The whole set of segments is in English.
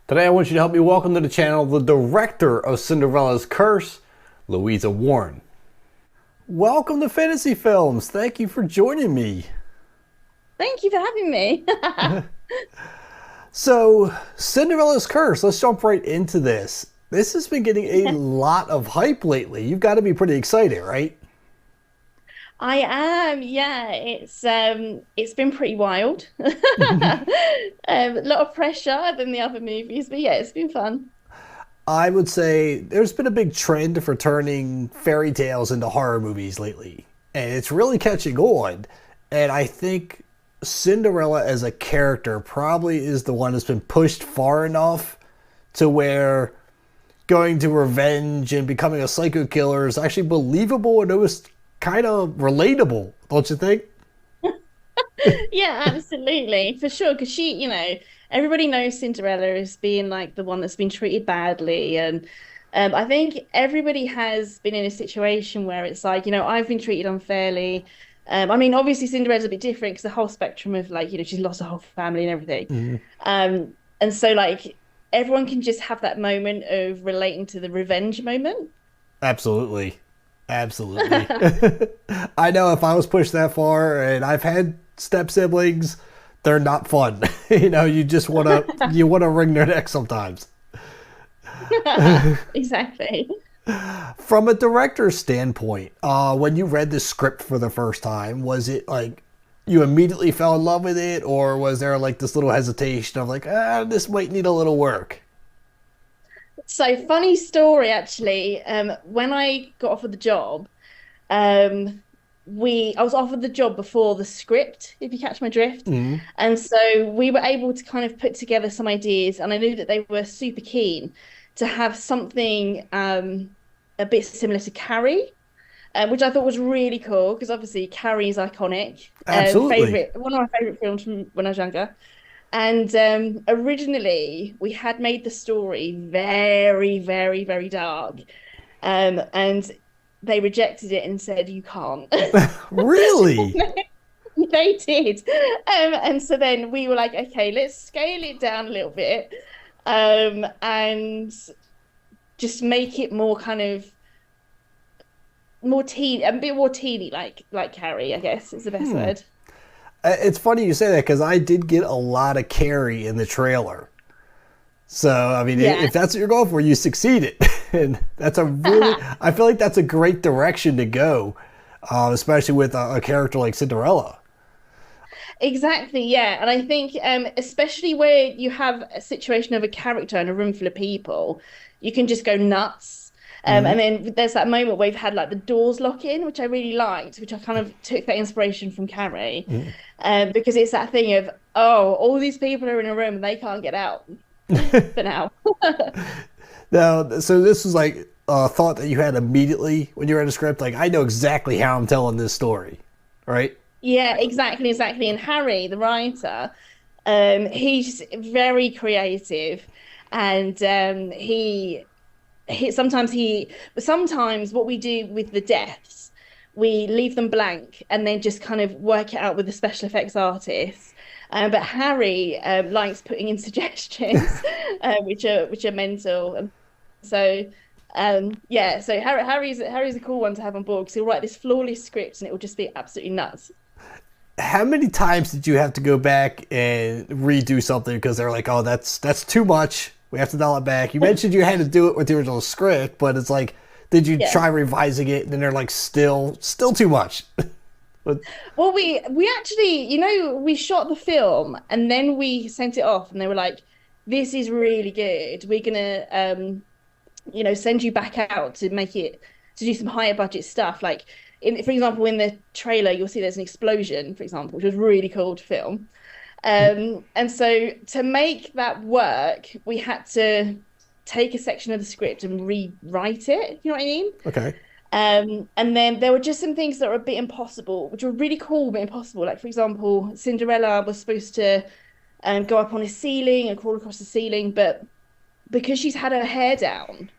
Today I want you to help me welcome to the channel the director of Cinderella's Curse, Louisa Warren. Welcome to Fantasy Films. Thank you for joining me. Thank you for having me. So, Cinderella's Curse, let's jump right into this. This has been getting a lot of hype lately. You've got to be pretty excited, right? I am, yeah. It's been pretty wild. A lot of pressure than the other movies, but yeah, it's been fun. I would say there's been a big trend for turning fairy tales into horror movies lately, and it's really catching on. And I think Cinderella as a character probably is the one that's been pushed far enough to where going to revenge and becoming a psycho killer is actually believable and almost kind of relatable, don't you think? Yeah, absolutely, for sure. Because everybody knows Cinderella as being like the one that's been treated badly, and I think everybody has been in a situation where it's like, I've been treated unfairly. I mean, obviously Cinderella's a bit different because the whole spectrum of like, she's lost her whole family and everything. And so like everyone can just have that moment of relating to the revenge moment. Absolutely. Absolutely. I know if I was pushed that far, and I've had step siblings, they're not fun. You just want to wring their neck sometimes. Exactly. From a director's standpoint, when you read the script for the first time, was it like you immediately fell in love with it, or was there like this little hesitation of like, this might need a little work? So funny story actually. When I got offered the job, I was offered the job before the script, if you catch my drift. And so we were able to kind of put together some ideas, and I knew that they were super keen to have something a bit similar to Carrie, which I thought was really cool because obviously Carrie is iconic. Absolutely. One of my favorite films from when I was younger. And originally, we had made the story very, very, very dark. And they rejected it and said, you can't. Really? They did. And so then we were like, okay, let's scale it down a little bit, and just make it more kind of more teen, a bit more teeny, like Carrie, I guess is the best word. It's funny you say that because I did get a lot of Carrie in the trailer. So, I mean, Yeah. if that's what you're going for, you succeeded. And that's I feel like that's a great direction to go, especially with a character like Cinderella. Exactly, yeah. And I think especially where you have a situation of a character in a room full of people, you can just go nuts. And then there's that moment where we've had like the doors lock in, which I really liked, which I kind of took that inspiration from Carrie. Because it's that thing of, oh, all these people are in a room and they can't get out for now. Now, so this was like a thought that you had immediately when you read a script, like, I know exactly how I'm telling this story, right? Yeah, exactly. And Harry, the writer, he's very creative, and sometimes what we do with the deaths, we leave them blank and then just kind of work it out with the special effects artists. But Harry likes putting in suggestions, which are mental. And so yeah, so Harry's a cool one to have on board because he'll write this flawless script and it will just be absolutely nuts. How many times did you have to go back and redo something because they're like, oh, that's too much. We have to dial it back. You mentioned you had to do it with the original script, but it's like, did you try revising it and then they're like, still too much? Well, we actually, we shot the film and then we sent it off and they were like, this is really good. We're gonna send you back out to do some higher budget stuff. Like for example, in the trailer, you'll see there's an explosion, for example, which was really cool to film. And so to make that work, we had to take a section of the script and rewrite it. You know what I mean? Okay. And then there were just some things that were a bit impossible, which were really cool, but impossible. Like, for example, Cinderella was supposed to go up on a ceiling and crawl across the ceiling, but because she's had her hair down,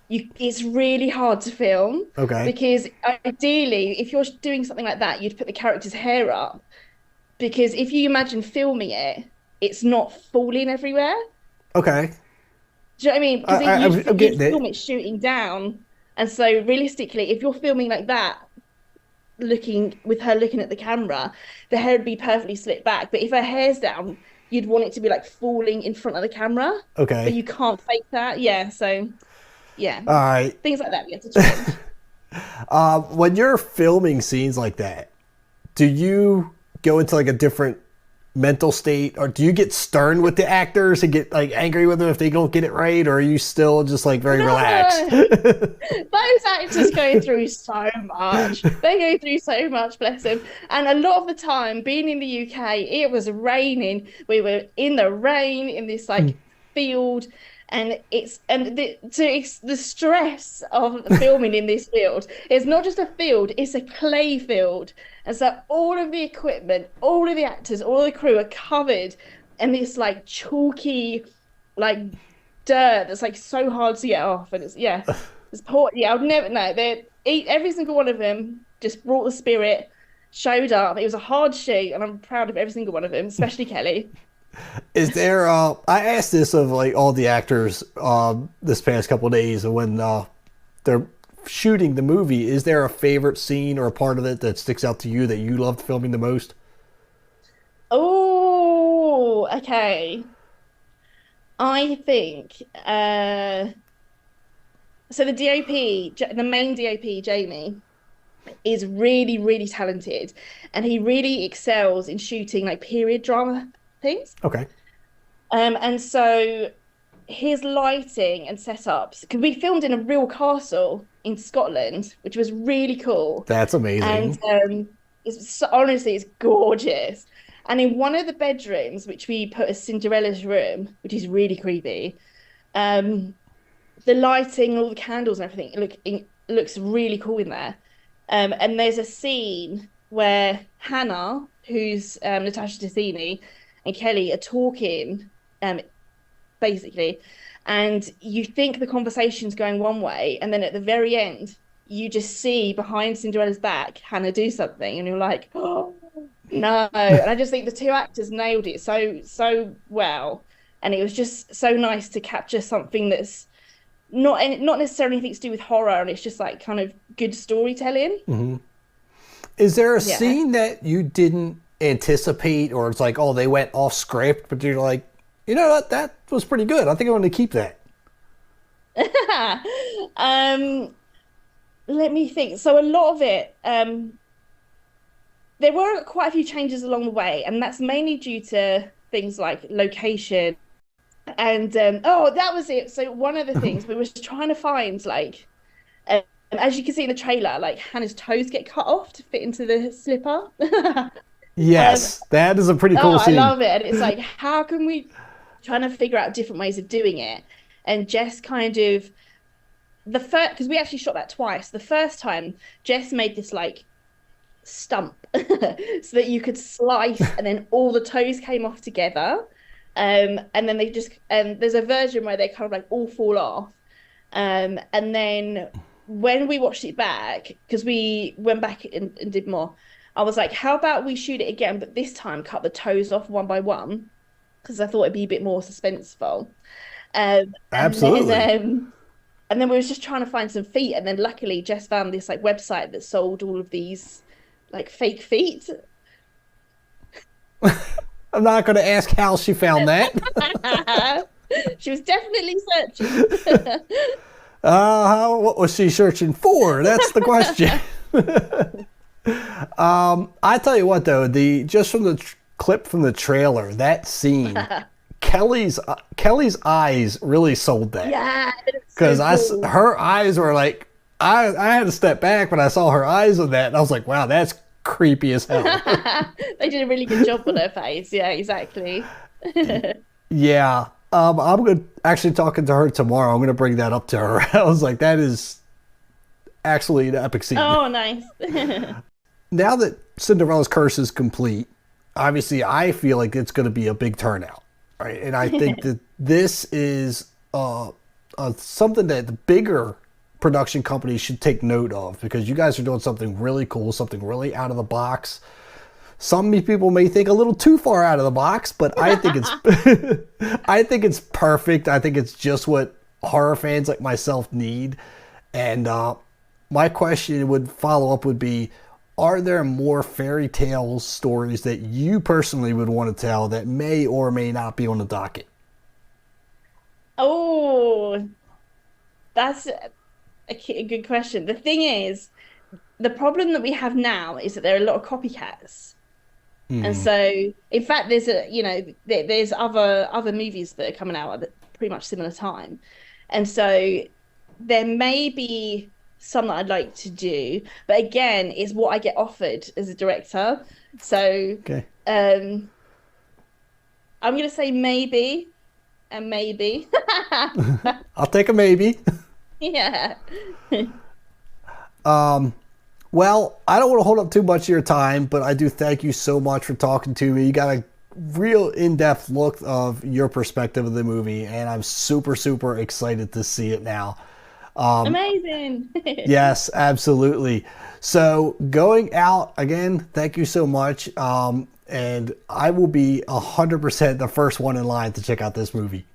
it's really hard to film. Okay. Because ideally, if you're doing something like that, you'd put the character's hair up. Because if you imagine filming it, it's not falling everywhere. Okay. Do you know what I mean? Because I'm you'd getting film it. it shooting down, and so realistically, if you're filming like that, looking with her looking at the camera, the hair would be perfectly slicked back. But if her hair's down, you'd want it to be like falling in front of the camera, but Okay. you can't fake that. Yeah, so yeah, All right. things like that we have to change. When you're filming scenes like that, do you go into like a different mental state, or do you get stern with the actors and get like angry with them if they don't get it right, or are you still just like very relaxed? No, those actors go through so much. They go through so much, bless them. And a lot of the time, being in the UK, it was raining. We were in the rain in this like field, and it's the stress of filming in this field. It's not just a field; it's a clay field, and so all of the equipment, all of the actors, all the crew are covered in this like chalky, like dirt that's like so hard to get off, and it's poor. Yeah, I would never know. They every single one of them just brought the spirit, showed up. It was a hard shoot, and I'm proud of every single one of them, especially Kelly. Is there? I asked this of like all the actors this past couple of days, and when they're shooting the movie, is there a favorite scene or a part of it that sticks out to you that you loved filming the most? Oh, okay. I think so. The DOP, the main DOP, Jamie, is really, really talented, and he really excels in shooting like period drama things. Okay, And so his lighting and setups, because we filmed in a real castle in Scotland, which was really cool. that's amazing. And honestly, it's gorgeous. And in one of the bedrooms, which we put as Cinderella's room, which is really creepy, the lighting, all the candles and everything looks really cool in there. And there's a scene where Hannah, who's Natasha Ticini, and Kelly are talking, basically, and you think the conversation's going one way, and then at the very end, you just see behind Cinderella's back Hannah do something, and you're like, oh no! And I just think the two actors nailed it so well, and it was just so nice to capture something that's not necessarily anything to do with horror, and it's just like kind of good storytelling. Mm-hmm. Is there a scene that you didn't anticipate, or it's like, oh, they went off script, but you're like, you know what, that was pretty good. I think I'm going to keep that. Let me think. So a lot of it, there were quite a few changes along the way, and that's mainly due to things like location. And oh, that was it. So one of the things we were trying to find, like, as you can see in the trailer, like Hannah's toes get cut off to fit into the slipper. Yes, that is a pretty cool scene. I love it. And it's like, how can we trying to figure out different ways of doing it? And Jess kind of the first, because we actually shot that twice. The first time, Jess made this like stump so that you could slice, and then all the toes came off together. And then they just there's a version where they kind of like all fall off. And then when we watched it back, because we went back and did more, I was like, how about we shoot it again, but this time cut the toes off one by one, because I thought it'd be a bit more suspenseful. Absolutely. And then we were just trying to find some feet, and then luckily Jess found this like website that sold all of these like fake feet. I'm not going to ask how she found that. She was definitely searching. What was she searching for? That's the question. I tell you what, though, just from the clip from the trailer, that scene, Kelly's eyes really sold that. Yeah, because so cool. her eyes were like, I had to step back when I saw her eyes on that, and I was like, wow, that's creepy as hell. They did a really good job on her face. Yeah, exactly. Yeah. I'm going to actually talking to her tomorrow. I'm going to bring that up to her. I was like, that is actually an epic scene. Oh, nice. Now that Cinderella's curse is complete, obviously I feel like it's going to be a big turnout. Right? And I think that this is something that the bigger production companies should take note of, because you guys are doing something really cool, something really out of the box, Some people may think a little too far out of the box, but I think it's I think it's perfect. I think it's just what horror fans like myself need. And my question would be, are there more fairy tale stories that you personally would want to tell that may or may not be on the docket? Oh, that's a good question. The thing is, the problem that we have now is that there are a lot of copycats. And so, in fact, there's other movies that are coming out at pretty much similar time. And so there may be some that I'd like to do, but again, it's what I get offered as a director. So okay. I'm gonna say maybe and maybe. I'll take a maybe. Yeah. Well, I don't want to hold up too much of your time, but I do thank you so much for talking to me. You got a real in-depth look of your perspective of the movie, and I'm super, super excited to see it now. Amazing. Yes, absolutely. So going out, again, thank you so much. And I will be 100% the first one in line to check out this movie.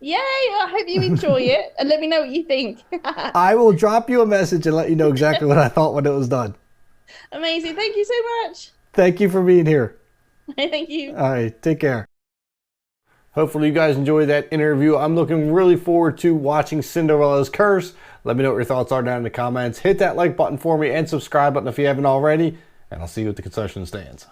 Yay! I hope you enjoy it, and let me know what you think. I will drop you a message and let you know exactly what I thought when it was done. Amazing. Thank you so much. Thank you for being here. Thank you. All right, take care. Hopefully you guys enjoyed that interview. I'm looking really forward to watching Cinderella's Curse. Let me know what your thoughts are down in the comments. Hit that like button for me and subscribe button if you haven't already. And I'll see you at the concession stands.